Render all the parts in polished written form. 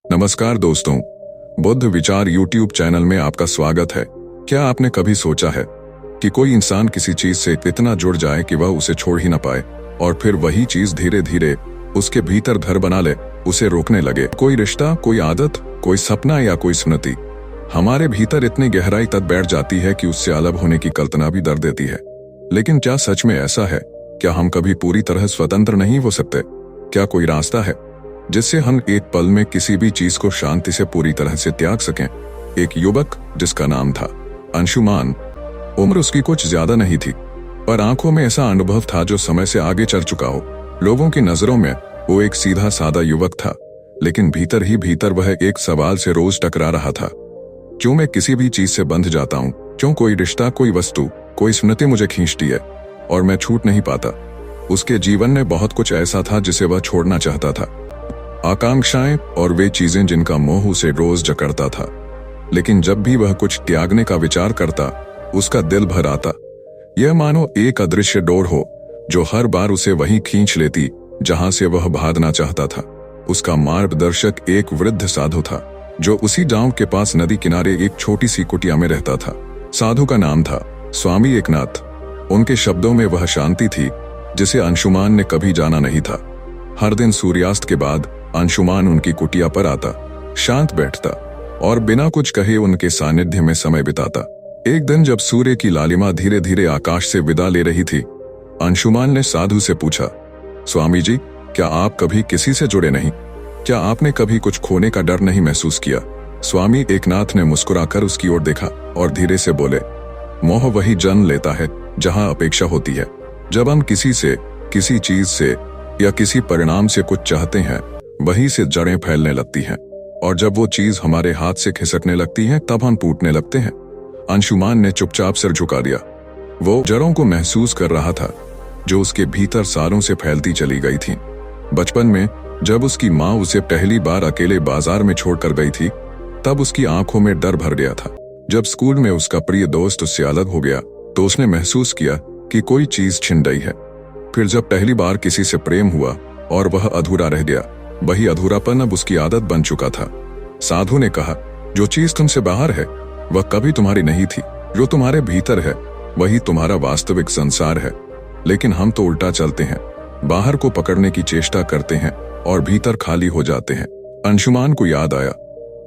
नमस्कार दोस्तों, बुद्ध विचार यूट्यूब चैनल में आपका स्वागत है। क्या आपने कभी सोचा है कि कोई इंसान किसी चीज से इतना जुड़ जाए कि वह उसे छोड़ ही ना पाए और फिर वही चीज धीरे धीरे उसके भीतर घर बना ले, उसे रोकने लगे। कोई रिश्ता, कोई आदत, कोई सपना या कोई स्मृति हमारे भीतर इतनी गहराई तक बैठ जाती है कि उससे अलग होने की कल्पना भी डर देती है। लेकिन क्या सच में ऐसा है? क्या हम कभी पूरी तरह स्वतंत्र नहीं हो सकते? क्या कोई रास्ता है जिससे हम एक पल में किसी भी चीज को शांति से पूरी तरह से त्याग सकें? एक युवक जिसका नाम था अंशुमान, उम्र उसकी कुछ ज्यादा नहीं थी, पर आंखों में ऐसा अनुभव था जो समय से आगे चल चुका हो। लोगों की नजरों में वो एक सीधा सादा युवक था, लेकिन भीतर ही भीतर वह एक सवाल से रोज टकरा रहा था। क्यों मैं किसी भी चीज से बंध जाता हूँ? क्यों कोई रिश्ता, कोई वस्तु, कोई स्मृति मुझे खींचती है और मैं छूट नहीं पाता? उसके जीवन में बहुत कुछ ऐसा था जिसे वह छोड़ना चाहता था, आकांक्षाएं और वे चीजें जिनका मोह उसे रोज जकड़ता था। लेकिन जब भी वह कुछ त्यागने का विचार करता, उसका दिल भर आता। यह मानो एक अदृश्य डोर हो जो हर बार उसे वहीं खींच लेती जहां से वह भागना चाहता था। उसका मार्गदर्शक एक वृद्ध साधु था जो उसी गांव के पास नदी किनारे एक छोटी सी कुटिया में रहता था। साधु का नाम था स्वामी एकनाथ। उनके शब्दों में वह शांति थी जिसे अंशुमान ने कभी जाना नहीं था। हर दिन सूर्यास्त के बाद अंशुमान उनकी कुटिया पर आता, शांत बैठता और बिना कुछ कहे उनके सानिध्य में समय बिताता। एक दिन जब सूर्य की लालिमा धीरे धीरे आकाश से विदा ले रही थी, अंशुमान ने साधु से पूछा, स्वामी जी, क्या आप कभी किसी से जुड़े नहीं? क्या आपने कभी कुछ खोने का डर नहीं महसूस किया? स्वामी एकनाथ ने मुस्कुराकर उसकी ओर देखा और धीरे से बोले, मोह वही जन्म लेता है जहां अपेक्षा होती है। जब हम किसी से, किसी चीज से या किसी परिणाम से कुछ चाहते हैं, वहीं से जड़ें फैलने लगती हैं, और जब वो चीज हमारे हाथ से खिसकने लगती है तब हम टूटने लगते हैं। अंशुमान ने चुपचाप सिर झुका दिया। वो जड़ों को महसूस कर रहा था जो उसके भीतर सालों से फैलती चली गई थी। बचपन में जब उसकी माँ उसे पहली बार अकेले बाजार में छोड़कर गई थी, तब उसकी आंखों में डर भर गया था। जब स्कूल में उसका प्रिय दोस्त उससे अलग हो गया तो उसने महसूस किया कि कोई चीज छिन गई है। फिर जब पहली बार किसी से प्रेम हुआ और वह अधूरा रह गया, वही अधूरापन अब उसकी आदत बन चुका था। साधु ने कहा, जो चीज तुमसे बाहर है वह कभी तुम्हारी नहीं थी। जो तुम्हारे भीतर है वही तुम्हारा वास्तविक संसार है। लेकिन हम तो उल्टा चलते हैं, बाहर को पकड़ने की चेष्टा करते हैं और भीतर खाली हो जाते हैं। अंशुमान को याद आया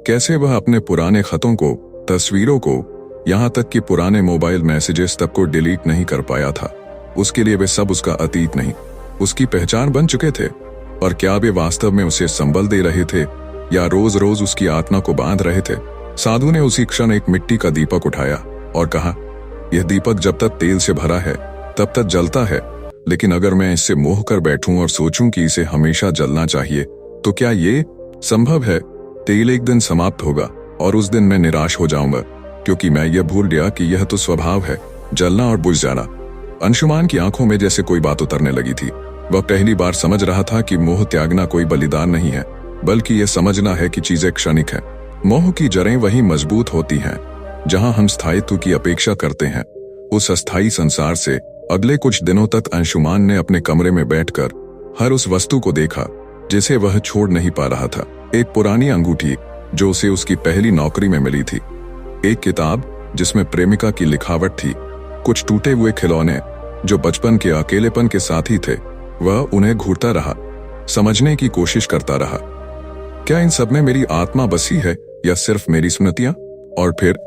कैसे वह अपने पुराने खतों को, तस्वीरों को, यहाँ तक कि पुराने मोबाइल मैसेजेस तक को डिलीट नहीं कर पाया था। उसके लिए वे सब उसका अतीत नहीं, उसकी पहचान बन चुके थे। और क्या वे वास्तव में उसे संबल दे रहे थे या रोज रोज उसकी आत्मा को बांध रहे थे? साधु ने उसी क्षण एक मिट्टी का दीपक उठाया और कहा, यह दीपक जब तक तेल से भरा है तब तक जलता है, लेकिन अगर मैं इससे मोह कर बैठूं और सोचूं कि इसे हमेशा जलना चाहिए, तो क्या ये संभव है? तेल एक दिन समाप्त होगा और उस दिन मैं निराश हो जाऊंगा, क्योंकि मैं यह भूल गया कि यह तो स्वभाव है, जलना और बुझ जाना। अंशुमान की आंखों में जैसे कोई बात उतरने लगी थी। वह पहली बार समझ रहा था कि मोह त्यागना कोई बलिदान नहीं है, बल्कि यह समझना है कि चीजें क्षणिक हैं। मोह की जड़ें वही मजबूत होती हैं जहां हम स्थायित्व की अपेक्षा करते हैं। उस अस्थायी संसार से अगले कुछ दिनों तक अंशुमान ने अपने कमरे में बैठकर हर उस वस्तु को देखा जिसे वह छोड़ नहीं पा रहा था। एक पुरानी अंगूठी जो उसे उसकी पहली नौकरी में मिली थी, एक किताब जिसमें प्रेमिका की लिखावट थी, कुछ टूटे हुए खिलौने जो बचपन के अकेलेपन के साथी थे। वह उन्हें घूरता रहा, समझने की कोशिश करता रहा, क्या इन सब में मेरी आत्मा बसी है या सिर्फ मेरी स्मृतियां? और फिर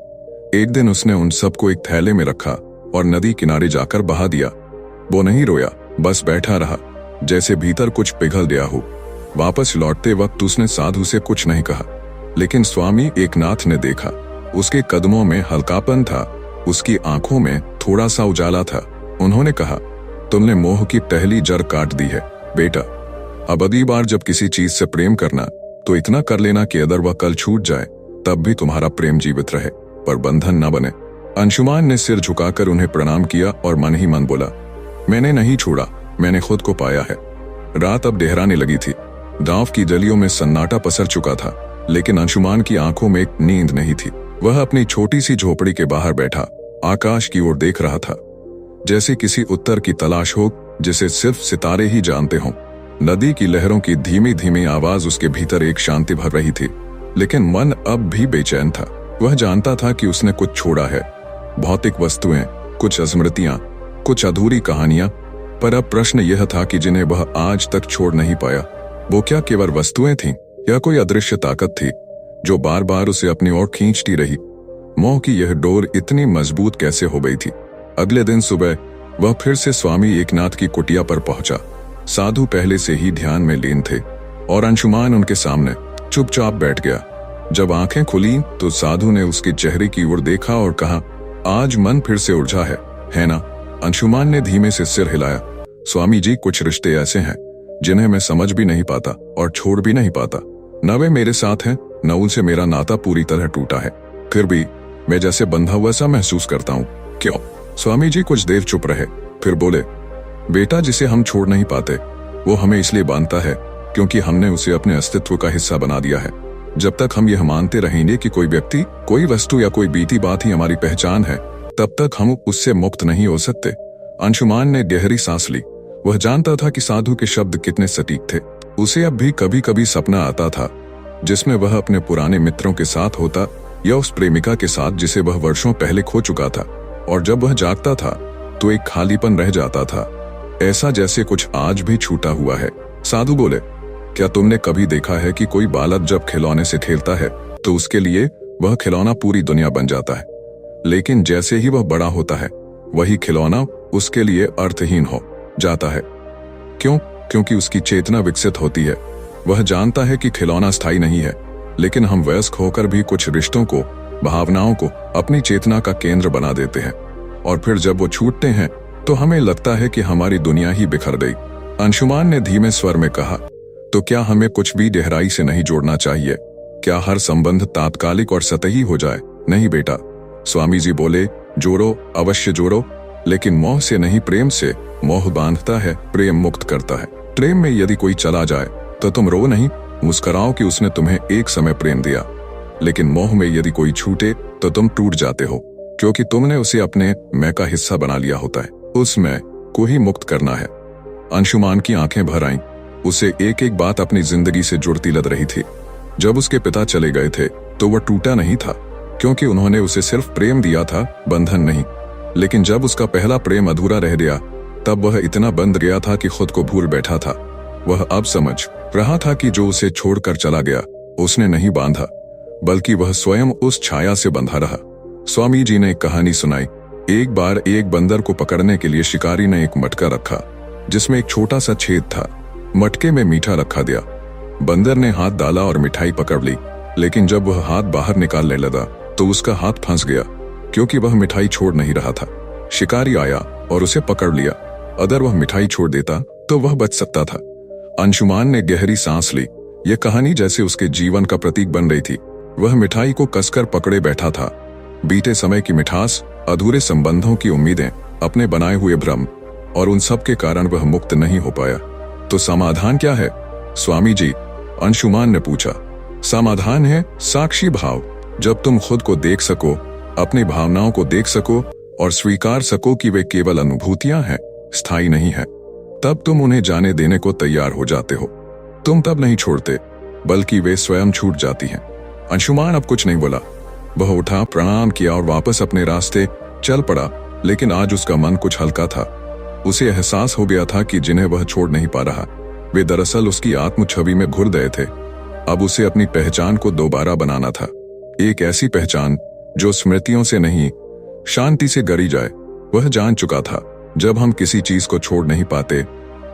एक दिन उसने उन सबको एक थैले में रखा और नदी किनारे जाकर बहा दिया। वो नहीं रोया, बस बैठा रहा, जैसे भीतर कुछ पिघल गया हो। वापस लौटते वक्त उसने साधु से कुछ नहीं कहा, लेकिन स्वामी एकनाथ ने देखा। उसके कदमों में हल्कापन था, उसकी आंखों में थोड़ा सा उजाला था। उन्होंने कहा, तुमने मोह की पहली जड़ काट दी है बेटा। अब अगली बार जब किसी चीज से प्रेम करना तो इतना कर लेना कि अगर वह कल छूट जाए तब भी तुम्हारा प्रेम जीवित रहे, पर बंधन न बने। अंशुमान ने सिर झुकाकर उन्हें प्रणाम किया और मन ही मन बोला, मैंने नहीं छोड़ा, मैंने खुद को पाया है। रात अब गहराने लगी थी। गांव की गलियों में सन्नाटा पसर चुका था, लेकिन अंशुमान की आंखों में एक नींद नहीं थी। वह अपनी छोटी सी झोपड़ी के बाहर बैठा आकाश की ओर देख रहा था, जैसे किसी उत्तर की तलाश हो जिसे सिर्फ सितारे ही जानते हों। नदी की लहरों की धीमी धीमी आवाज उसके भीतर एक शांति भर रही थी, लेकिन मन अब भी बेचैन था। वह जानता था कि उसने कुछ छोड़ा है, भौतिक वस्तुएं, कुछ स्मृतियां, कुछ अधूरी कहानियां। पर अब प्रश्न यह था कि जिन्हें वह आज तक छोड़ नहीं पाया, वो क्या केवल वस्तुएं थीं या कोई अदृश्य ताकत थी जो बार बार उसे अपनी ओर खींचती रही। मोह की यह डोर इतनी मजबूत कैसे हो गई थी? अगले दिन सुबह वह फिर से स्वामी एकनाथ की कुटिया पर पहुंचा। साधु पहले से ही ध्यान में लीन थे और अंशुमान उनके सामने चुपचाप बैठ गया। जब आंखें खुली तो साधु ने उसके चेहरे की ओर देखा और कहा, आज मन फिर से उलझा है ना? अंशुमान ने धीमे से सिर हिलाया। स्वामी जी, कुछ रिश्ते ऐसे हैं जिन्हें मैं समझ भी नहीं पाता और छोड़ भी नहीं पाता। न वे मेरे साथ हैं, न उनसे मेरा नाता पूरी तरह टूटा है, फिर भी मैं जैसे बंधा हुआ सा महसूस करता हूँ। क्यों? स्वामी जी कुछ देर चुप रहे, फिर बोले, बेटा, जिसे हम छोड़ नहीं पाते वो हमें इसलिए बांधता है क्योंकि हमने उसे अपने अस्तित्व का हिस्सा बना दिया है। जब तक हम यह मानते रहेंगे कि कोई व्यक्ति, कोई वस्तु या कोई बीती बात ही हमारी पहचान है, तब तक हम उससे मुक्त नहीं हो सकते। अंशुमान ने गहरी सांस ली। वह जानता था कि साधु के शब्द कितने सटीक थे। उसे अब भी कभी कभी सपना आता था जिसमें वह अपने पुराने मित्रों के साथ होता या उस प्रेमिका के साथ जिसे वह वर्षों पहले खो चुका था, और जब वह जागता था तो एक खालीपन रह जाता था, ऐसा जैसे कुछ आज भी छूटा हुआ है। साधु बोले, क्या तुमने कभी देखा है कि कोई बालक जब खिलौने से खेलता है तो उसके लिए वह खिलौना पूरी दुनिया बन जाता है, लेकिन जैसे ही वह बड़ा होता है वही खिलौना उसके लिए अर्थहीन हो जाता है। क्यों? क्योंकि उसकी चेतना विकसित होती है। वह जानता है कि खिलौना स्थायी नहीं है, लेकिन हम वयस्क होकर भी कुछ रिश्तों को, भावनाओं को अपनी चेतना का केंद्र बना देते हैं, और फिर जब वो छूटते हैं तो हमें लगता है कि हमारी दुनिया ही बिखर गई। अंशुमान ने धीमे स्वर में कहा, तो क्या हमें कुछ भी गहराई से नहीं जोड़ना चाहिए? क्या हर संबंध तात्कालिक और सतही हो जाए? नहीं बेटा, स्वामी जी बोले, जोड़ो, अवश्य जोड़ो, लेकिन मोह से नहीं, प्रेम से। मोह बांधता है, प्रेम मुक्त करता है। प्रेम में यदि कोई चला जाए तो तुम रो नहीं, मुस्कुराओ कि उसने तुम्हें एक समय प्रेम दिया, लेकिन मोह में यदि कोई छूटे तो तुम टूट जाते हो, क्योंकि तुमने उसे अपने मैं का हिस्सा बना लिया होता है। उस मैं को ही मुक्त करना है। अंशुमान की आंखें भर आईं। उसे एक एक बात अपनी जिंदगी से जुड़ती लग रही थी। जब उसके पिता चले गए थे तो वह टूटा नहीं था, क्योंकि उन्होंने उसे सिर्फ प्रेम दिया था, बंधन नहीं। लेकिन जब उसका पहला प्रेम अधूरा रह गया तब वह इतना बंध गया था कि खुद को भूल बैठा था। वह अब समझ रहा था कि जो उसे छोड़कर चला गया उसने नहीं बांधा, बल्कि वह स्वयं उस छाया से बंधा रहा। स्वामी जी ने एक कहानी सुनाई। एक बार एक बंदर को पकड़ने के लिए शिकारी ने एक मटका रखा जिसमें एक छोटा सा छेद था। मटके में मीठा रखा गया। बंदर ने हाथ डाला और मिठाई पकड़ ली, लेकिन जब वह हाथ बाहर निकालने लगा तो उसका हाथ फंस गया, क्योंकि वह मिठाई छोड़ नहीं रहा था। शिकारी आया और उसे पकड़ लिया। अगर वह मिठाई छोड़ देता तो वह बच सकता था। अंशुमान ने गहरी सांस ली। यह कहानी जैसे उसके जीवन का प्रतीक बन रही थी। वह मिठाई को कसकर पकड़े बैठा था। बीते समय की मिठास, अधूरे संबंधों की उम्मीदें, अपने बनाए हुए भ्रम, और उन सब के कारण वह मुक्त नहीं हो पाया। तो समाधान क्या है, स्वामी जी? अंशुमान ने पूछा। समाधान है साक्षी भाव। जब तुम खुद को देख सको, अपनी भावनाओं को देख सको और स्वीकार सको कि वे केवल अनुभूतियां हैं, स्थायी नहीं है, तब तुम उन्हें जाने देने को तैयार हो जाते हो। तुम तब नहीं छोड़ते, बल्कि वे स्वयं छूट जाती हैं। अंशुमान अब कुछ नहीं बोला। वह उठा, प्रणाम किया और वापस अपने रास्ते चल पड़ा। लेकिन आज उसका मन कुछ हल्का था। उसे एहसास हो गया था कि जिन्हें वह छोड़ नहीं पा रहा, वे दरअसल उसकी आत्म छवि में घुर गए थे। अब उसे अपनी पहचान को दोबारा बनाना था। एक ऐसी पहचान जो स्मृतियों से नहीं, शांति से गढ़ी जाए। वह जान चुका था, जब हम किसी चीज को छोड़ नहीं पाते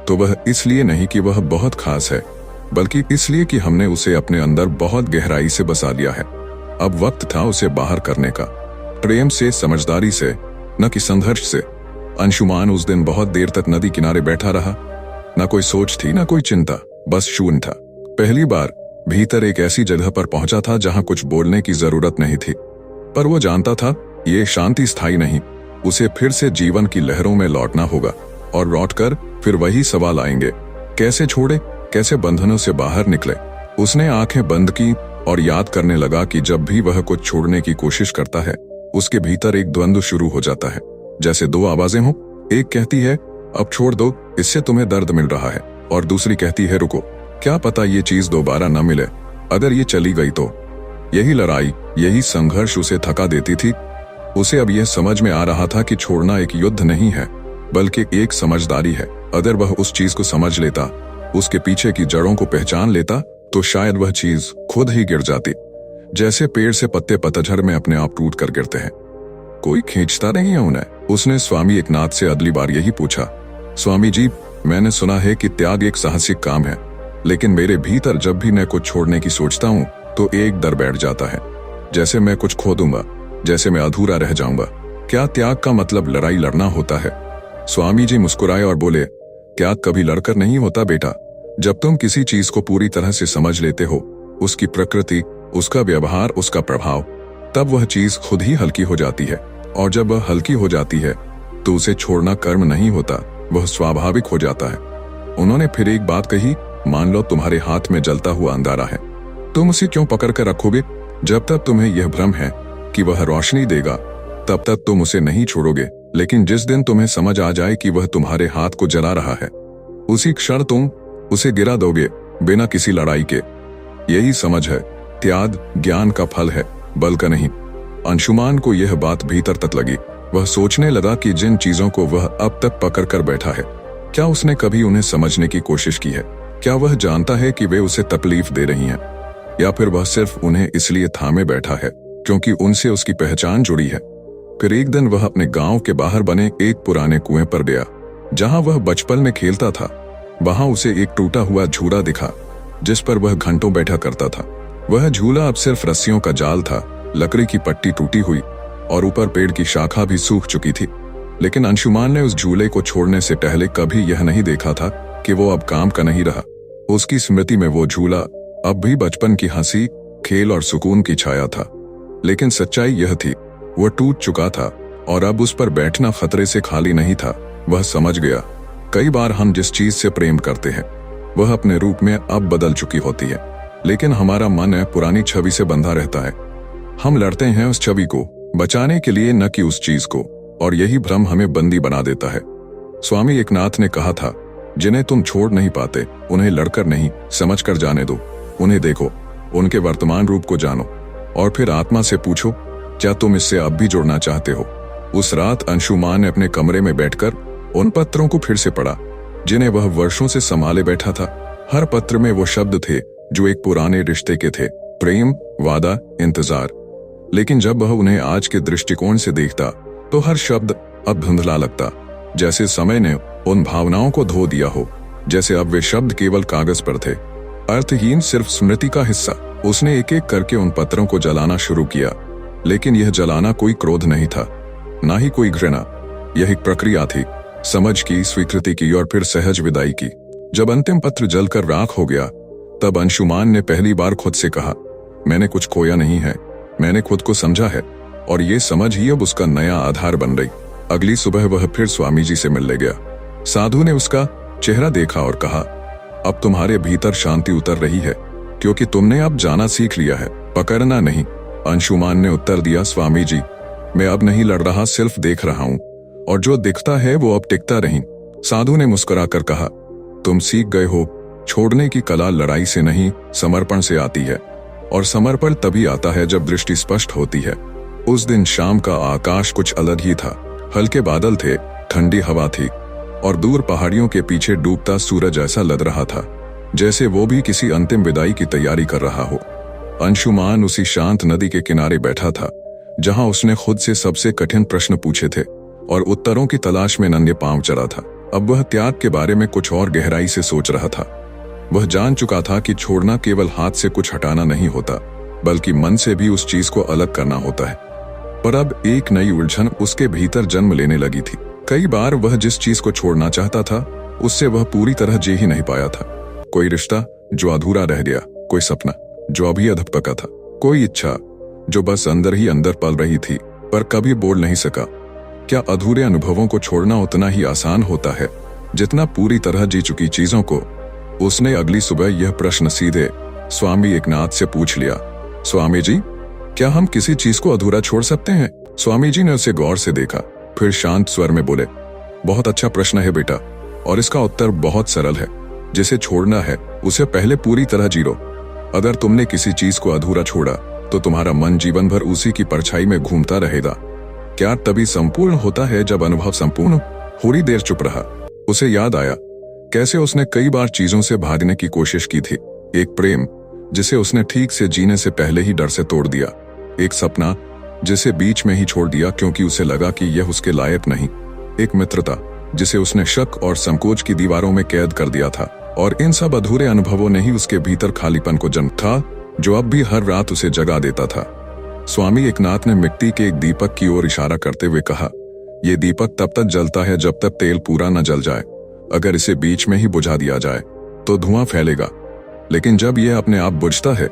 तो वह इसलिए नहीं कि वह बहुत खास है, बल्कि इसलिए कि हमने उसे अपने अंदर बहुत गहराई से बसा लिया है। अब वक्त था उसे बाहर करने का, प्रेम से, समझदारी से, न कि संघर्ष से। अंशुमान उस दिन बहुत देर तक नदी किनारे बैठा रहा। न कोई सोच थी, न कोई चिंता, बस शून्य था। पहली बार भीतर एक ऐसी जगह पर पहुंचा था जहां कुछ बोलने की जरूरत नहीं थी, पर वो जानता था ये शांति स्थायी नहीं। उसे फिर से जीवन की लहरों में लौटना होगा, और लौटकर फिर वही सवाल आएंगे, कैसे छोड़े, कैसे बंधनों से बाहर निकले। उसने आंखें बंद की और याद करने लगा कि जब भी वह कुछ छोड़ने की कोशिश करता है, उसके भीतर एक द्वंद्व शुरू हो जाता है, जैसे दो आवाजें हों। एक कहती है, अब छोड़ दो, इससे तुम्हें दर्द मिल रहा है, और दूसरी कहती है रुको, क्या पता ये चीज दोबारा न मिले, अगर ये चली गई तो। यही लड़ाई, यही संघर्ष उसे थका देती थी। उसे अब यह समझ में आ रहा था कि छोड़ना एक युद्ध नहीं है, बल्कि एक समझदारी है। अगर वह उस चीज को समझ लेता, उसके पीछे की जड़ों को पहचान लेता, तो शायद वह चीज खुद ही गिर जाती। जैसे पेड़ से पत्ते पतझड़ में अपने आप टूट कर गिरते हैं, कोई खींचता नहीं है उन्हें। उसने स्वामी एकनाथ से अगली बार यही पूछा, स्वामी जी, मैंने सुना है कि त्याग एक साहसिक काम है, लेकिन मेरे भीतर जब भी मैं कुछ छोड़ने की सोचता हूँ तो एक डर बैठ जाता है, जैसे मैं कुछ खो दूंगा, जैसे मैं अधूरा रह जाऊंगा। क्या त्याग का मतलब लड़ाई लड़ना होता है? स्वामी जी मुस्कुराए और बोले, त्याग कभी लड़कर नहीं होता बेटा। जब तुम किसी चीज को पूरी तरह से समझ लेते हो, उसकी प्रकृति, उसका व्यवहार, उसका प्रभाव, तब वह चीज खुद ही हल्की हो जाती है। और जब वह हल्की हो जाती है तो उसे छोड़ना कर्म नहीं होता, वह स्वाभाविक हो जाता है। उन्होंने फिर एक बात कही, मान लो तुम्हारे हाथ में जलता हुआ अंगारा है, तुम उसे क्यों पकड़ कर रखोगे? जब तक तुम्हें यह भ्रम है कि वह रोशनी देगा, तब तक तुम उसे नहीं छोड़ोगे। लेकिन जिस दिन तुम्हें समझ आ जाए कि वह तुम्हारे हाथ को जला रहा है, उसी क्षण तुम उसे गिरा दोगे, बिना किसी लड़ाई के। यही समझ है। त्याग ज्ञान का फल है, बल का नहीं। अंशुमान को यह बात भीतर तक लगी। वह सोचने लगा कि जिन चीजों को वह अब तक पकड़ कर बैठा है, क्या उसने कभी उन्हें समझने की कोशिश की है? क्या वह जानता है कि वे उसे तकलीफ दे रही हैं, या फिर वह सिर्फ उन्हें इसलिए थामे बैठा है क्योंकि उनसे उसकी पहचान जुड़ी है? फिर एक दिन वह अपने गांव के बाहर बने एक पुराने कुएं पर गया, जहां वह बचपन में खेलता था। वहां उसे एक टूटा हुआ झूला दिखा, जिस पर वह घंटों बैठा करता था। वह झूला अब सिर्फ रस्सियों का जाल था, लकड़ी की पट्टी टूटी हुई और ऊपर पेड़ की शाखा भी सूख चुकी थी। लेकिन अंशुमान ने उस झूले को छोड़ने से पहले कभी यह नहीं देखा था कि वो अब काम का नहीं रहा। उसकी स्मृति में वो झूला अब भी बचपन की हंसी, खेल और सुकून की छाया था। लेकिन सच्चाई यह थी, वह टूट चुका था और अब उस पर बैठना खतरे से खाली नहीं था। वह समझ गया, कई बार हम जिस चीज से प्रेम करते हैं, वह अपने रूप में अब बदल चुकी होती है, लेकिन हमारा मन है पुरानी छवि से बंधा रहता है। हम लड़ते हैं उस छवि को बचाने के लिए, न कि उस चीज को, और यही भ्रम हमें बंदी बना देता है। स्वामी एकनाथ ने कहा था, जिन्हें तुम छोड़ नहीं पाते, उन्हें लड़कर नहीं, समझकर जाने दो। उन्हें देखो, उनके वर्तमान रूप को जानो, और फिर आत्मा से पूछो, क्या तुम इससे अब भी जुड़ना चाहते हो? उस रात अंशुमान ने अपने कमरे में बैठकर उन पत्रों को फिर से पढ़ा, जिन्हें वह वर्षों से संभाले बैठा था। हर पत्र में वो शब्द थे जो एक पुराने रिश्ते के थे, प्रेम, वादा, इंतजार। लेकिन जब वह उन्हें आज के दृष्टिकोण से देखता, तो हर शब्द अब धुंधला लगता, जैसे समय ने उन भावनाओं को धो दिया हो, जैसे अब वे शब्द केवल कागज पर थे, अर्थहीन, सिर्फ स्मृति का हिस्सा। उसने एक एक करके उन पत्रों को जलाना शुरू किया, लेकिन यह जलाना कोई क्रोध नहीं था, ना ही कोई घृणा। यह एक प्रक्रिया थी, समझ की, स्वीकृति की और फिर सहज विदाई की। जब अंतिम पत्र जलकर राख हो गया, तब अंशुमान ने पहली बार खुद से कहा, मैंने कुछ खोया नहीं है, मैंने खुद को समझा है, और ये समझ ही अब उसका नया आधार बन रही। अगली सुबह वह फिर स्वामी जी से मिलने गया। साधु ने उसका चेहरा देखा और कहा, अब तुम्हारे भीतर शांति उतर रही है, क्योंकि तुमने अब जाना सीख लिया है, पकड़ना नहीं। अंशुमान ने उत्तर दिया, स्वामी जी, मैं अब नहीं लड़ रहा, सिर्फ देख रहा हूँ, और जो दिखता है वो अब टिकता नहीं। साधु ने मुस्कुराकर कहा, तुम सीख गए हो, छोड़ने की कला लड़ाई से नहीं, समर्पण से आती है, और समर्पण तभी आता है जब दृष्टि स्पष्ट होती है। उस दिन शाम का आकाश कुछ अलग ही था। हल्के बादल थे, ठंडी हवा थी, और दूर पहाड़ियों के पीछे डूबता सूरज ऐसा लग रहा था जैसे वो भी किसी अंतिम विदाई की तैयारी कर रहा हो। अंशुमान उसी शांत नदी के किनारे बैठा था, जहां उसने खुद से सबसे कठिन प्रश्न पूछे थे और उत्तरों की तलाश में नंगे पांव चला था। अब वह त्याग के बारे में कुछ और गहराई से सोच रहा था। वह जान चुका था कि छोड़ना केवल हाथ से कुछ हटाना नहीं होता, बल्कि मन से भी उस चीज को अलग करना होता है। पर अब एक नई उलझन उसके भीतर जन्म लेने लगी थी। कई बार वह जिस चीज को छोड़ना चाहता था, उससे वह पूरी तरह जी ही नहीं पाया था। कोई रिश्ता जो अधूरा रह गया, कोई सपना जो अभी अधपका था, कोई इच्छा जो बस अंदर ही अंदर पल रही थी पर कभी बोल नहीं सका। क्या अधूरे अनुभवों को छोड़ना उतना ही आसान होता है जितना पूरी तरह जी चुकी चीजों को? उसने अगली सुबह यह प्रश्न सीधे स्वामी एकनाथ से पूछ लिया, स्वामी जी, क्या हम किसी चीज को अधूरा छोड़ सकते हैं? स्वामी जी ने उसे गौर से देखा, फिर शांत स्वर में बोले, बहुत अच्छा प्रश्न है बेटा, और इसका उत्तर बहुत सरल है। जिसे छोड़ना है उसे पहले पूरी तरह जी लो। अगर तुमने किसी चीज को अधूरा छोड़ा तो तुम्हारा मन जीवन भर उसी की परछाई में घूमता रहेगा। प्यार तभी संपूर्ण होता है जब अनुभव संपूर्ण। थोड़ी देर चुप रहा। उसे याद आया कैसे उसने कई बार चीजों से भागने की कोशिश की थी। एक प्रेम जिसे उसने ठीक से जीने से पहले ही डर से तोड़ दिया। एक सपना जिसे बीच में ही छोड़ दिया क्योंकि उसे लगा कि यह उसके लायक नहीं। एक मित्रता जिसे उसने शक और संकोच की दीवारों में कैद कर दिया था। और इन सब अधूरे अनुभवों ने ही उसके भीतर खालीपन को जन्म था जो अब भी हर रात उसे जगा देता था। स्वामी एकनाथ ने मिट्टी के एक दीपक की ओर इशारा करते हुए कहा, यह दीपक तब तक जलता है जब तक तेल पूरा न जल जाए। अगर इसे बीच में ही बुझा दिया जाए तो धुआं फैलेगा, लेकिन जब यह अपने आप बुझता है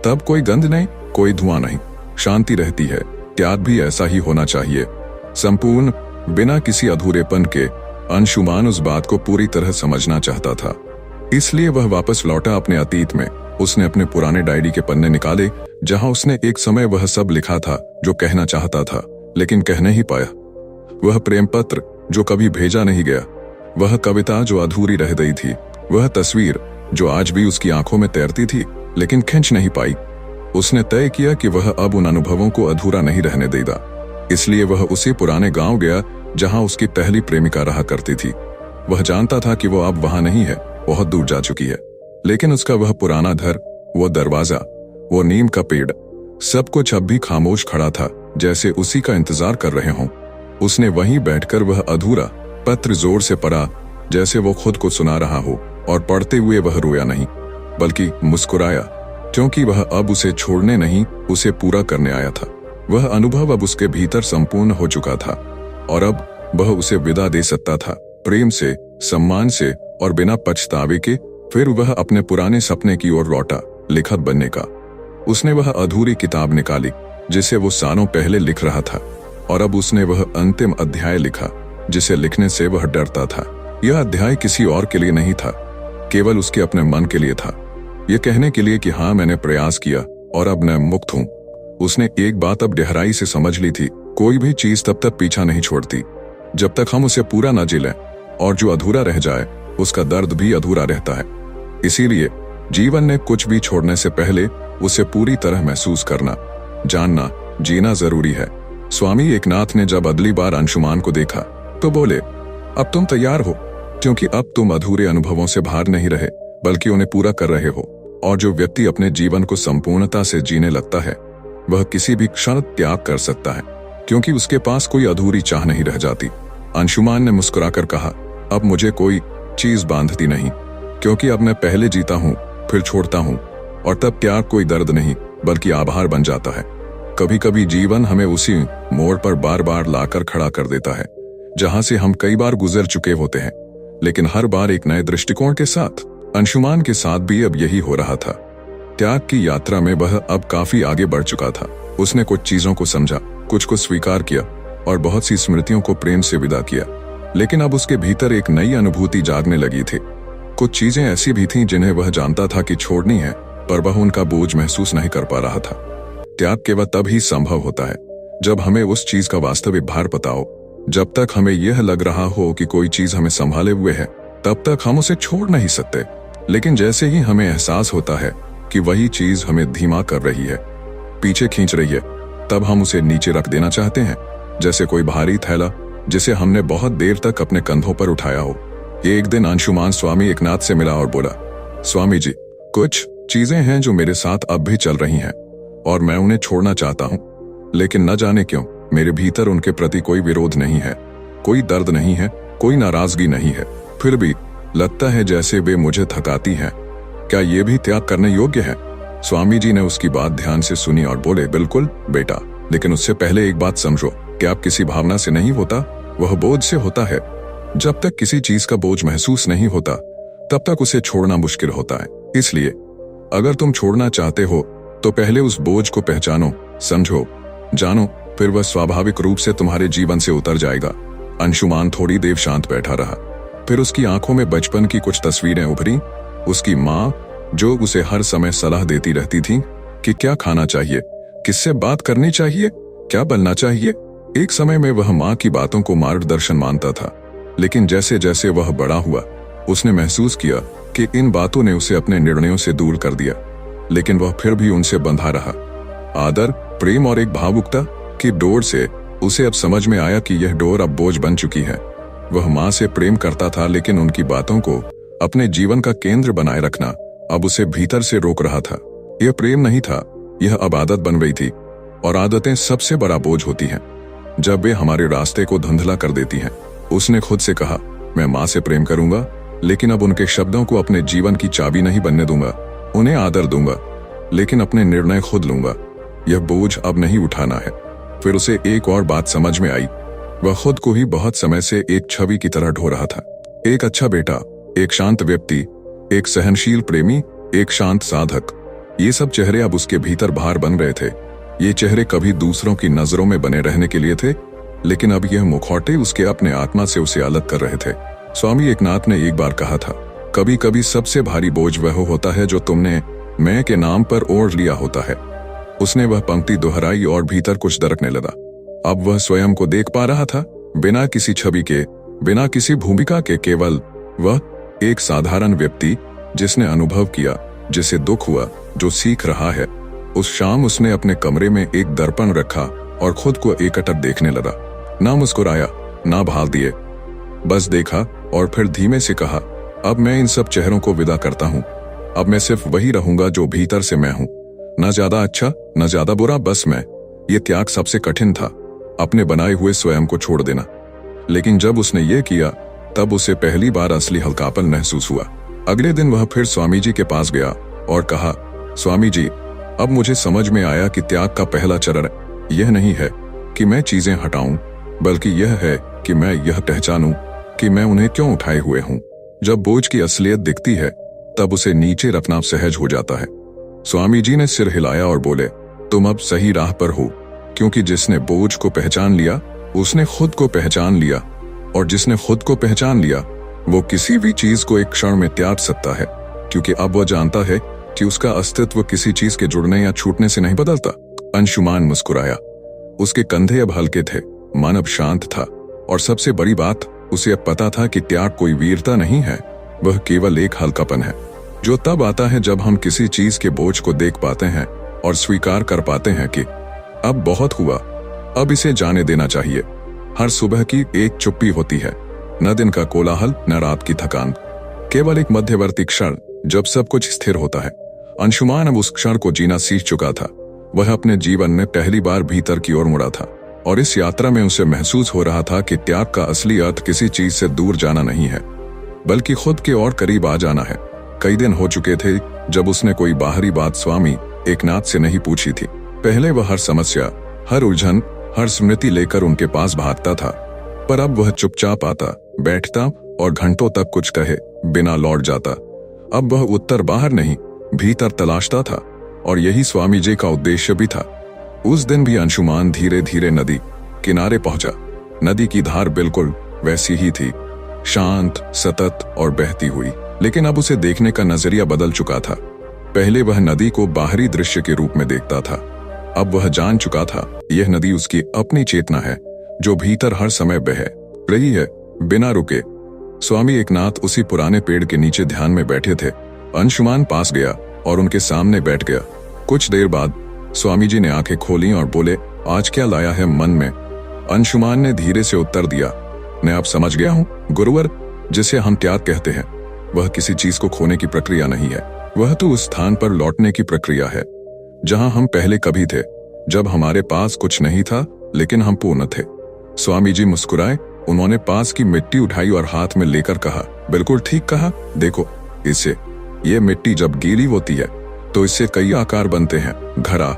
तब कोई गंध नहीं, कोई धुआं नहीं, शांति रहती है। प्यार भी ऐसा ही होना चाहिए, संपूर्ण, बिना किसी अधूरेपन के। अंशुमान उस बात को पूरी तरह समझना चाहता था, इसलिए वह वापस लौटा अपने अतीत में। उसने अपने पुराने डायरी के पन्ने निकाले जहां उसने एक समय वह सब लिखा था जो कहना चाहता था लेकिन कह नहीं पाया। वह प्रेम पत्र जो कभी भेजा नहीं गया, वह कविता जो अधूरी रह गई थी, वह तस्वीर जो आज भी उसकी आंखों में तैरती थी लेकिन खींच नहीं पाई। उसने तय किया कि वह अब उन अनुभवों को अधूरा नहीं रहने देगा। इसलिए वह उसी पुराने गांव गया जहां उसकी पहली प्रेमिका रहा करती थी। वह जानता था कि वो अब वहां नहीं है, बहुत दूर जा चुकी है, लेकिन उसका वह पुराना घर, वो दरवाजा, वो नीम का पेड़, सब कुछ अब भी खामोश खड़ा था, जैसे उसी का इंतजार कर रहे हों। उसने वहीं बैठकर वह अधूरा पत्र जोर से पढ़ा, जैसे वो खुद को सुना रहा हो, और पढ़ते हुए वह रोया नहीं बल्कि मुस्कुराया, क्योंकि वह अब उसे छोड़ने नहीं, उसे पूरा करने आया था। वह अनुभव अब उसके भीतर संपूर्ण हो चुका था और अब वह उसे विदा दे सकता था, प्रेम से, सम्मान से और बिना पछतावे के। फिर वह अपने पुराने सपने की ओर लौटा, लेखक बनने का। उसने वह अधूरी किताब निकाली जिसे वो सालों पहले लिख रहा था, और अब उसने वह अंतिम अध्याय लिखा जिसे लिखने से वह डरता था। यह अध्याय किसी और के लिए नहीं था, केवल उसके अपने मन के लिए था। यह कहने के लिए कि हाँ, मैंने प्रयास किया और अब मैं मुक्त हूं। उसने एक बात अब गहराई से समझ ली थी, कोई भी चीज तब तक पीछा नहीं छोड़ती जब तक हम उसे पूरा न जी लें, और जो अधूरा रह जाए उसका दर्द भी अधूरा रहता है। इसीलिए जीवन में कुछ भी छोड़ने से पहले उसे पूरी तरह महसूस करना, जानना, जीना जरूरी है। स्वामी एकनाथ ने जब अगली बार अंशुमान को देखा तो बोले, अब तुम तैयार हो, क्योंकि अब तुम अधूरे अनुभवों से बाहर नहीं रहे बल्कि उन्हें पूरा कर रहे हो। और जो व्यक्ति अपने जीवन को संपूर्णता से जीने लगता है वह किसी भी क्षण त्याग कर सकता है, क्योंकि उसके पास कोई अधूरी चाह नहीं रह जाती। अंशुमान ने मुस्कुराकर कहा, अब मुझे कोई चीज बांधती नहीं, क्योंकि अब मैं पहले जीता हूं, फिर छोड़ता हूं, और तब प्यार कोई दर्द नहीं बल्कि आभार बन जाता है। कभी कभी जीवन हमें उसी मोड़ पर बार बार लाकर खड़ा कर देता है जहां से हम कई बार गुजर चुके होते हैं, लेकिन हर बार एक नए दृष्टिकोण के साथ। अंशुमान के साथ भी अब यही हो रहा था। त्याग की यात्रा में वह अब काफी आगे बढ़ चुका था। उसने कुछ चीजों को समझा, कुछ को स्वीकार किया और बहुत सी स्मृतियों को प्रेम से विदा किया, लेकिन अब उसके भीतर एक नई अनुभूति जागने लगी थी। कुछ चीजें ऐसी भी थीं जिन्हें वह जानता था कि छोड़नी है, पर वह उनका बोझ महसूस नहीं कर पा रहा था। त्याग केवल तब ही संभव होता है जब हमें उस चीज का वास्तविक भार पता हो। जब तक हमें यह लग रहा हो कि कोई चीज हमें संभाले हुए है, तब तक हम उसे छोड़ नहीं सकते, लेकिन जैसे ही हमें एहसास होता है कि वही चीज हमें धीमा कर रही है, पीछे खींच रही है, तब हम उसे नीचे रख देना चाहते हैं, जैसे कोई भारी थैला जिसे हमने बहुत देर तक अपने कंधों पर उठाया हो। एक दिन अंशुमान स्वामी एकनाथ से मिला और बोला, स्वामी जी, कुछ चीजें हैं जो मेरे साथ अब भी चल रही हैं और मैं उन्हें छोड़ना चाहता हूं, लेकिन न जाने क्यों मेरे भीतर उनके प्रति कोई विरोध नहीं है, कोई दर्द नहीं है, कोई नाराजगी नहीं है। फिर भी लगता है जैसे वे मुझे थकाती हैं। क्या ये भी त्याग करने योग्य है? स्वामी जी ने उसकी बात ध्यान से सुनी और बोले, बिल्कुल बेटा, लेकिन उससे पहले एक बात समझो कि आप किसी भावना से नहीं होता, वह बोझ से होता है। जब तक किसी चीज का बोझ महसूस नहीं होता तब तक उसे छोड़ना मुश्किल होता है। इसलिए अगर तुम छोड़ना चाहते हो तो पहले उस बोझ को पहचानो, समझो, जानो, फिर वह स्वाभाविक रूप से तुम्हारे जीवन से उतर जाएगा। अंशुमान थोड़ी देर शांत बैठा रहा, फिर उसकी आंखों में बचपन की कुछ तस्वीरें उभरी। उसकी माँ जो उसे हर समय सलाह देती रहती थी कि क्या खाना चाहिए, किससे बात करनी चाहिए, क्या बनना चाहिए। एक समय में वह माँ की बातों को मार्गदर्शन मानता था, लेकिन जैसे जैसे वह बड़ा हुआ उसने महसूस किया कि इन बातों ने उसे अपने निर्णयों से दूर कर दिया, लेकिन वह फिर भी उनसे बंधा रहा। आदर, प्रेम और एक भावुकता की डोर से उसे अब समझ में आया कि यह डोर अब बोझ बन चुकी है। वह माँ से प्रेम करता था, लेकिन उनकी बातों को अपने जीवन का केंद्र बनाए रखना अब उसे भीतर से रोक रहा था। यह प्रेम नहीं था, यह अब आदत बन गई थी, और आदतें सबसे बड़ा बोझ होती हैं जब वे हमारे रास्ते को धुंधला कर देती हैं। उसने खुद से कहा, मैं माँ से प्रेम करूंगा, लेकिन अब उनके शब्दों को अपने जीवन की चाबी नहीं बनने दूंगा। उन्हें आदर दूंगा, लेकिन अपने निर्णय खुद लूंगा। यह बोझ अब नहीं उठाना है। फिर उसे एक और बात समझ में आई। वह खुद को ही बहुत समय से एक छवि की तरह ढो रहा था। एक अच्छा बेटा, एक शांत व्यक्ति, एक सहनशील प्रेमी, एक शांत साधक। ये सब चेहरे अब उसके भीतर भार बन रहे थे। ये चेहरे कभी दूसरों की नजरों में बने रहने के लिए थे, लेकिन अब यह मुखौटे उसके अपने आत्मा से उसे अलग कर रहे थे। स्वामी एकनाथ ने एक बार कहा था, कभी कभी सबसे भारी बोझ वह होता है जो तुमने मैं के नाम पर ओढ़ लिया होता है। उसने वह पंक्ति दोहराई और भीतर कुछ दरकने लगा। अब वह स्वयं को देख पा रहा था, बिना किसी छवि के, बिना किसी भूमिका के। केवल वह एक साधारण व्यक्ति जिसने अनुभव किया, जिसे दुख हुआ, जो सीख रहा है। उस शाम उसने अपने कमरे में एक दर्पण रखा और खुद को एकटक देखने लगा। ना मुस्कुराया, ना भाल दिए, बस देखा और फिर धीमे से कहा, अब मैं इन सब चेहरों को विदा करता हूँ। अब मैं सिर्फ वही रहूंगा जो भीतर से मैं हूँ। न ज्यादा अच्छा, न ज्यादा बुरा, बस मैं। ये त्याग सबसे कठिन था, अपने बनाए हुए स्वयं को छोड़ देना। लेकिन जब उसने ये किया, तब उसे पहली बार असली हल्कापन महसूस हुआ। अगले दिन वह फिर स्वामी जी के पास गया और कहा, स्वामी जी, अब मुझे समझ में आया कि त्याग का पहला चरण यह नहीं है कि मैं चीजें हटाऊं, बल्कि यह है कि मैं यह पहचानूं कि मैं उन्हें क्यों उठाए हुए हूं। जब बोझ की असलियत दिखती है, तब उसे नीचे रखना सहज हो जाता है। स्वामी जी ने सिर हिलाया और बोले, तुम अब सही राह पर हो, क्योंकि जिसने बोझ को पहचान लिया, उसने खुद को पहचान लिया, और जिसने खुद को पहचान लिया, वो किसी भी चीज को एक क्षण में त्याग सकता है, क्योंकि अब वह जानता है कि उसका अस्तित्व किसी चीज के जुड़ने या छूटने से नहीं बदलता। अंशुमान मुस्कुराया। उसके कंधे अब हल्के थे, मन अब शांत था, और सबसे बड़ी बात, उसे अब पता था कि त्याग कोई वीरता नहीं है, वह केवल एक हल्कापन है, जो तब आता है जब हम किसी चीज के बोझ को देख पाते हैं और स्वीकार कर पाते हैं कि अब बहुत हुआ, अब इसे जाने देना चाहिए। हर सुबह की एक चुप्पी होती है, न दिन का कोलाहल, न रात की थकान, केवल एक मध्यवर्ती क्षण जब सब कुछ स्थिर होता है। अंशुमान अब उस क्षण को जीना सीख चुका था। वह अपने जीवन में पहली बार भीतर की ओर मुड़ा था, और इस यात्रा में उसे महसूस हो रहा था कि त्याग का असली अर्थ किसी चीज से दूर जाना नहीं है, बल्कि खुद के और करीब आ जाना है। कई दिन हो चुके थे जब उसने कोई बाहरी बात स्वामी एकनाथ से नहीं पूछी थी। पहले वह हर समस्या, हर उलझन, हर स्मृति लेकर उनके पास भागता था, पर अब वह चुपचाप आता, बैठता और घंटों तक कुछ कहे बिना लौट जाता। अब वह उत्तर बाहर नहीं, भीतर तलाशता था, और यही स्वामी जी का उद्देश्य भी था। उस दिन भी अंशुमान धीरे धीरे नदी किनारे पहुंचा। नदी की धार बिल्कुल वैसी ही थी, शांत, सतत और बहती हुई, लेकिन अब उसे देखने का नजरिया बदल चुका था। पहले वह नदी को बाहरी दृश्य के रूप में देखता था, अब वह जान चुका था यह नदी उसकी अपनी चेतना है, जो भीतर हर समय बह रही है, बिना रुके। स्वामी एकनाथ उसी पुराने पेड़ के नीचे ध्यान में बैठे थे। अंशुमान पास गया और उनके सामने बैठ गया। कुछ देर बाद स्वामी जी ने आंखें खोली और बोले, आज क्या लाया है मन में? अंशुमान ने धीरे से उत्तर दिया, मैं अब समझ गया हूँ गुरुवर, जिसे हम त्याग कहते हैं, वह किसी चीज को खोने की प्रक्रिया नहीं है, वह तो उस स्थान पर लौटने की प्रक्रिया है जहां हम पहले कभी थे, जब हमारे पास कुछ नहीं था लेकिन हम पूर्ण थे। स्वामी जी मुस्कुराए। उन्होंने पास की मिट्टी उठाई और हाथ में लेकर कहा, बिल्कुल ठीक कहा, देखो इससे, ये मिट्टी जब गीली होती है तो इससे कई आकार बनते हैं, घड़ा,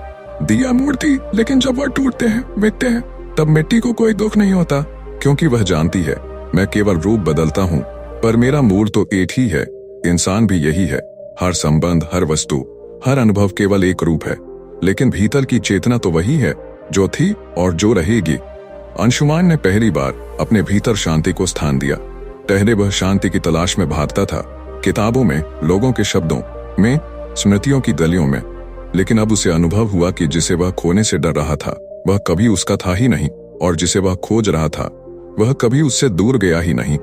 दिया, मूर्ति। लेकिन जब वह टूटते हैं, मिटते हैं, तब मिट्टी को कोई दुख नहीं होता, क्योंकि वह जानती है मैं केवल रूप बदलता हूँ, पर मेरा मूल तो एक ही है। इंसान भी यही है, हर संबंध, हर वस्तु, हर अनुभव केवल एक रूप है, लेकिन भीतर की चेतना तो वही है जो थी और जो रहेगी। अंशुमान ने पहली बार अपने भीतर शांति को स्थान दिया। पहले वह शांति की तलाश में भागता था, किताबों में, लोगों के शब्दों में, स्मृतियों की गलियों में, लेकिन अब उसे अनुभव हुआ कि जिसे वह खोने से डर रहा था वह कभी उसका था ही नहीं, और जिसे वह खोज रहा था वह कभी उससे दूर गया ही नहीं।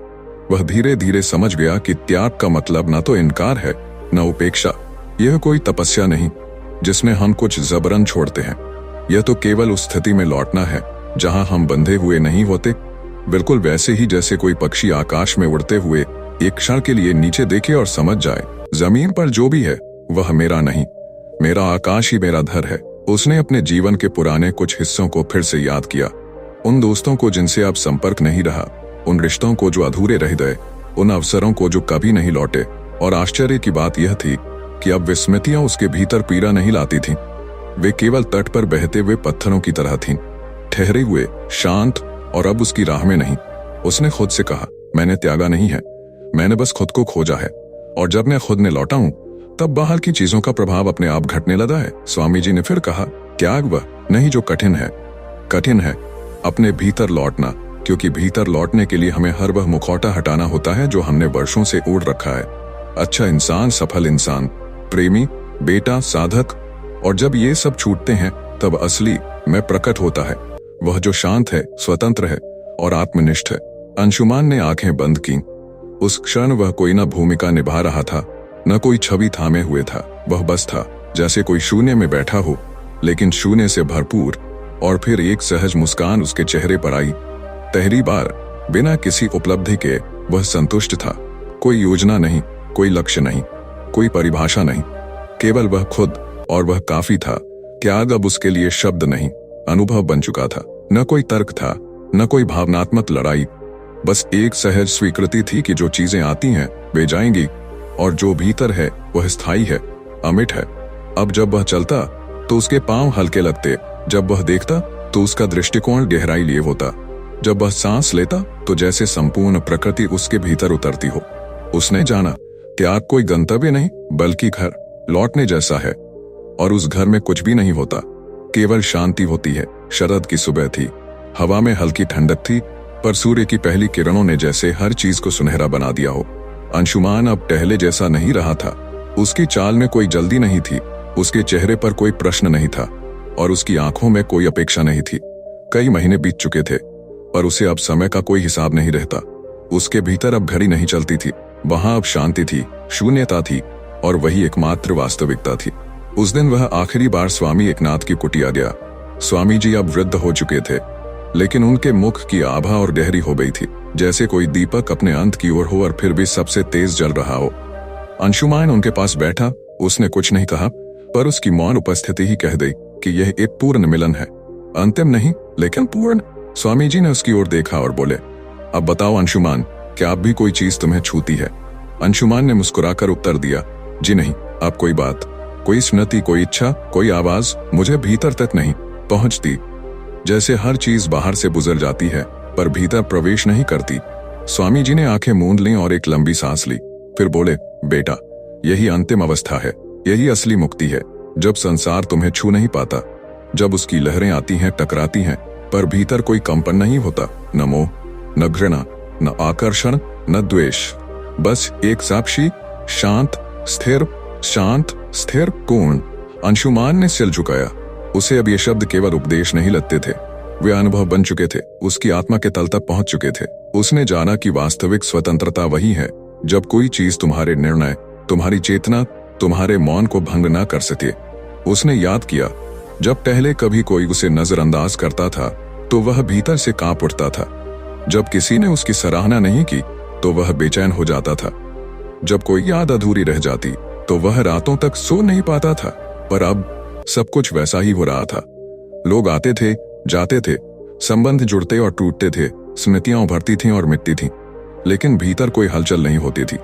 वह धीरे धीरे समझ गया कि त्याग का मतलब न तो इनकार है न उपेक्षा। यह कोई तपस्या नहीं जिसमें हम कुछ जबरन छोड़ते हैं। यह तो केवल उस स्थिति में लौटना है जहां हम बंधे हुए नहीं होते, बिल्कुल वैसे ही जैसे कोई पक्षी आकाश में उड़ते हुए एक क्षण के लिए नीचे देखे और समझ जाए, जमीन पर जो भी है वह मेरा नहीं, मेरा आकाश ही मेरा घर है। उसने अपने जीवन के पुराने कुछ हिस्सों को फिर से याद किया, उन दोस्तों को जिनसे अब संपर्क नहीं रहा, उन रिश्तों को जो अधूरे रह गए, उन अवसरों को जो कभी नहीं लौटे। और आश्चर्य की बात यह थी कि अब विस्मृतियां उसके भीतर पीड़ा नहीं लाती थीं। वे केवल तट पर बहते हुए पत्थरों की तरह थीं, ठहरे हुए, शांत, और अब उसकी राह में नहीं। उसने खुद से कहा, मैंने त्यागा नहीं है, मैंने बस खुद को खोजा है। और जब मैं खुद ने लौटा हूं तब बाहर की चीजों का प्रभाव अपने आप घटने लगा है। स्वामी जी ने फिर कहा, त्याग वह नहीं जो कठिन है अपने भीतर लौटना, क्योंकि भीतर लौटने के लिए हमें हर वह मुखौटा हटाना होता है जो हमने वर्षों से ओढ़ रखा है। अच्छा इंसान, सफल इंसान, प्रेमी, बेटा, साधक। और जब ये सब छूटते हैं तब असली मैं प्रकट होता है, वह जो शांत है, स्वतंत्र है और आत्मनिष्ठ है। अंशुमान ने आंखें बंद की। उस क्षण वह कोई न भूमिका निभा रहा था, न कोई छवि थामे हुए था। वह बस था जैसे कोई शून्य में बैठा हो, लेकिन शून्य से भरपूर। और फिर एक सहज मुस्कान उसके चेहरे पर आई। पहली बार बिना किसी उपलब्धि के वह संतुष्ट था। कोई योजना नहीं, कोई लक्ष्य नहीं, कोई परिभाषा नहीं, केवल वह खुद, और वह काफी था। त्याग अब उसके लिए शब्द नहीं, अनुभव बन चुका था। न कोई तर्क था, न कोई भावनात्मक लड़ाई, बस एक सहज स्वीकृति थी कि जो चीजें आती हैं वे जाएंगी, और जो भीतर है वह स्थायी है, अमिट है। अब जब वह चलता तो उसके पांव हल्के लगते, जब वह देखता तो उसका दृष्टिकोण गहराई लिए होता, जब वह सांस लेता तो जैसे संपूर्ण प्रकृति उसके भीतर उतरती हो। उसने जाना, त्याग कोई गंतव्य नहीं बल्कि घर लौटने जैसा है। और उस घर में कुछ भी नहीं होता, केवल शांति होती है। शरद की सुबह थी, हवा में हल्की ठंडक थी, पर सूर्य की पहली किरणों ने जैसे हर चीज को सुनहरा बना दिया हो। अंशुमान अब पहले जैसा नहीं रहा था। उसकी चाल में कोई जल्दी नहीं थी, उसके चेहरे पर कोई प्रश्न नहीं था, और उसकी आंखों में कोई अपेक्षा नहीं थी। कई महीने बीत चुके थे, पर उसे अब समय का कोई हिसाब नहीं रहता। उसके भीतर अब घड़ी नहीं चलती थी, वहां अब शांति थी, शून्यता थी, और वही एकमात्र वास्तविकता थी। उस दिन वह आखिरी बार स्वामी एकनाथ की कुटिया गया। स्वामी जी अब वृद्ध हो चुके थे, लेकिन उनके मुख की आभा और गहरी हो गई थी, जैसे कोई दीपक अपने अंत की ओर हो और फिर भी सबसे तेज जल रहा हो। अंशुमान उनके पास बैठा। उसने कुछ नहीं कहा, पर उसकी मौन उपस्थिति ही कह दी कि यह एक पूर्ण मिलन है, अंतिम नहीं लेकिन पूर्ण। स्वामी जी ने उसकी ओर देखा और बोले, अब बताओ अंशुमान, क्या अब भी कोई चीज तुम्हें छूती है? अंशुमान ने मुस्कुराकर उत्तर दिया, जी नहीं, अब कोई बात, कोई स्मृति, कोई इच्छा, कोई आवाज मुझे भीतर तक नहीं पहुंचती। जैसे हर चीज बाहर से गुजर जाती है पर भीतर प्रवेश नहीं करती। स्वामी जी ने आंखें मूंद लीं और एक लंबी सांस ली, फिर बोले, बेटा, यही अंतिम अवस्था है, यही असली मुक्ति है, जब संसार तुम्हें छू नहीं पाता, जब उसकी लहरें आती हैं, टकराती हैं, पर भीतर कोई कंपन नहीं होता, न मोह, न घृणा, न आकर्षण, न द्वेष, बस एक साक्षी, शांत, स्थिर, शांत, स्थिर, पूर्ण। अंशुमान ने सिर झुकाया। उसे अब ये शब्द केवल उपदेश नहीं लगते थे, वे अनुभव बन चुके थे, उसकी आत्मा के तल तक पहुंच चुके थे। उसने जाना कि वास्तविक स्वतंत्रता वही है जब कोई चीज तुम्हारे निर्णय, तुम्हारी चेतना, तुम्हारे मौन को भंग ना कर सके। उसने याद किया, जब पहले कभी कोई उसे नजरअंदाज करता था तो वह भीतर से कांप उठता था। जब किसी ने उसकी सराहना नहीं की तो वह बेचैन हो जाता था। जब कोई याद अधूरी रह जाती तो वह रातों तक सो नहीं पाता था। पर अब सब कुछ वैसा ही हो रहा था। लोग आते थे, जाते थे, संबंध जुड़ते और टूटते थे, स्मृतियां उभरती थीं और मिटती थीं, लेकिन भीतर कोई हलचल नहीं होती थी।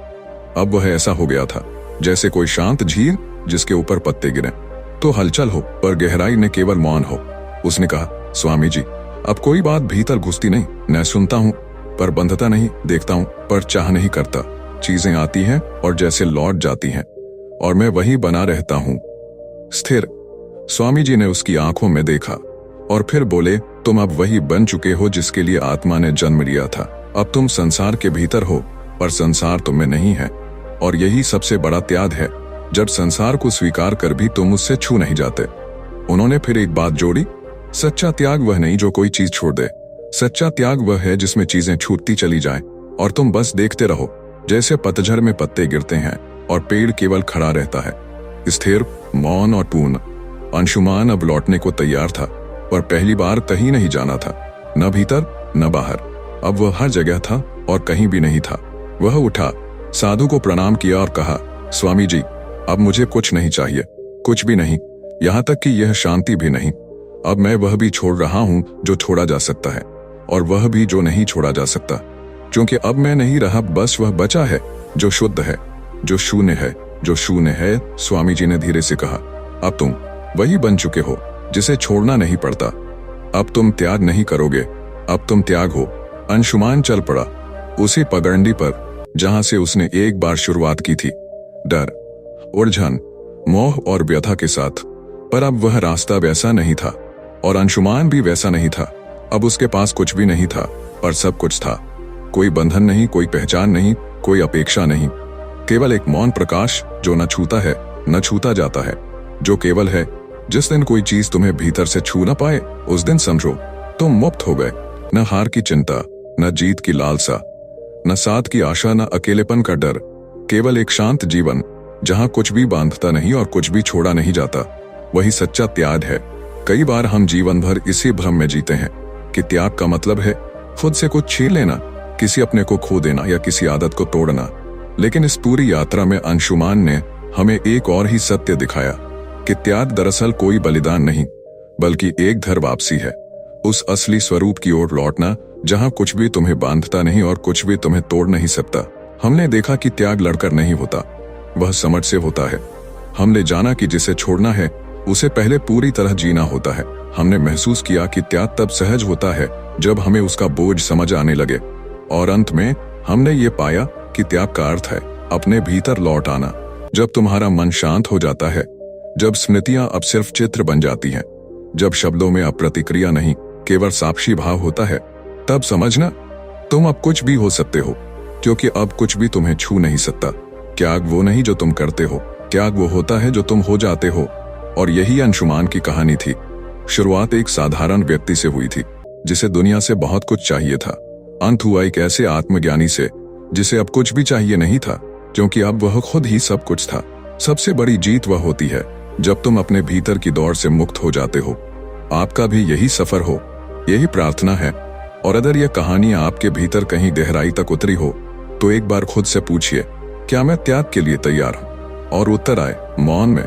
अब वह ऐसा हो गया था जैसे कोई शांत झील जिसके ऊपर पत्ते गिरे, तो हलचल हो पर गहराई ने केवल मौन हो। उसने कहा, स्वामी जी, अब कोई बात भीतर घुसती नहीं, मैं सुनता हूं पर बंधता नहीं, देखता हूं पर चाह नहीं करता। चीजें आती हैं और जैसे लौट जाती हैं, और मैं वही बना रहता हूं, स्थिर। स्वामी जी ने उसकी आंखों में देखा और फिर बोले, तुम अब वही बन चुके हो जिसके लिए आत्मा ने जन्म लिया था। अब तुम संसार के भीतर हो पर संसार तुम में नहीं है, और यही सबसे बड़ा त्याग है, जब संसार को स्वीकार कर भी तुम उससे छू नहीं जाते। उन्होंने फिर एक बात जोड़ी, सच्चा त्याग वह नहीं जो कोई चीज छोड़ दे, सच्चा त्याग वह है जिसमें चीजें छूटती चली जाएं और तुम बस देखते रहो, जैसे पतझड़ में पत्ते गिरते हैं और पेड़ केवल खड़ा रहता है, स्थिर, मौन और पूर्ण। अंशुमान अब लौटने को तैयार था, पर पहली बार कहीं नहीं जाना था, न भीतर न बाहर। अब वह हर जगह था और कहीं भी नहीं था। वह उठा, साधु को प्रणाम किया और कहा, स्वामी जी, अब मुझे कुछ नहीं चाहिए, कुछ भी नहीं, यहाँ तक कि यह शांति भी नहीं। अब मैं वह भी छोड़ रहा हूँ जो छोड़ा जा सकता है, और वह भी जो नहीं छोड़ा जा सकता, क्योंकि अब मैं नहीं रहा, बस वह बचा है जो शुद्ध है, जो शून्य है, जो शून्य है। स्वामी जी ने धीरे से कहा, अब तुम वही बन चुके हो जिसे छोड़ना नहीं पड़ता। अब तुम त्याग नहीं करोगे, अब तुम त्याग हो। अंशुमान चल पड़ा, उसी पगडंडी पर जहां से उसने एक बार शुरुआत की थी, डर, उलझन, मोह और व्यथा के साथ। पर अब वह रास्ता वैसा नहीं था, और अंशुमान भी वैसा नहीं था। अब उसके पास कुछ भी नहीं था, पर सब कुछ था। कोई बंधन नहीं, कोई पहचान नहीं, कोई अपेक्षा नहीं, केवल एक मौन प्रकाश जो न छूता है न छूता जाता है, जो केवल है। जिस दिन कोई चीज तुम्हें भीतर से छू न पाए, उस दिन समझो तुम मुक्त हो गए। न हार की चिंता, न जीत की लालसा, न साथ की आशा, न अकेलेपन का डर, केवल एक शांत जीवन जहां कुछ भी बांधता नहीं और कुछ भी छोड़ा नहीं जाता। वही सच्चा त्याग है। कई बार हम जीवन भर इसी भ्रम में जीते हैं कि त्याग का मतलब है खुद से कुछ छीन लेना, किसी अपने को खो देना या किसी आदत को तोड़ना। लेकिन इस पूरी यात्रा में अंशुमान ने हमें एक और ही सत्य दिखाया कि त्याग दरअसल कोई बलिदान नहीं, बल्कि एक घर वापसी है, उस असली स्वरूप की ओर लौटना जहां कुछ भी तुम्हें बांधता नहीं और कुछ भी तुम्हें तोड़ नहीं सकता। हमने देखा कि त्याग लड़कर नहीं होता, वह समझ से होता है। हमने जाना कि जिसे छोड़ना है उसे पहले पूरी तरह जीना होता है। हमने महसूस किया कि त्याग तब सहज होता है जब हमें उसका बोझ समझ आने लगे, और अंत में हमने ये पाया कि त्याग का अर्थ है अपने भीतर लौट आना। जब तुम्हारा मन शांत हो जाता है, जब स्मृतियां अब सिर्फ चित्र बन जाती हैं, जब शब्दों में अब प्रतिक्रिया नहीं केवल साक्षी भाव होता है, तब समझना तुम अब कुछ भी हो सकते हो, क्योंकि अब कुछ भी तुम्हें छू नहीं सकता। त्याग वो नहीं जो तुम करते हो, त्याग वो होता है जो तुम हो जाते हो। और यही अंशुमान की कहानी थी। शुरुआत एक साधारण व्यक्ति से हुई थी जिसे दुनिया से बहुत कुछ चाहिए था। अंत हुआ एक ऐसे आत्मज्ञानी से जिसे अब कुछ भी चाहिए नहीं था, क्योंकि अब वह खुद ही सब कुछ था। सबसे बड़ी जीत वह होती है जब तुम अपने भीतर की दौड़ से मुक्त हो जाते हो। आपका भी यही सफर हो, यही प्रार्थना है। और अगर यह कहानी आपके भीतर कहीं गहराई तक उतरी हो, तो एक बार खुद से पूछिए, क्या मैं त्याग के लिए तैयार हूं? और उत्तर आए, मौन में,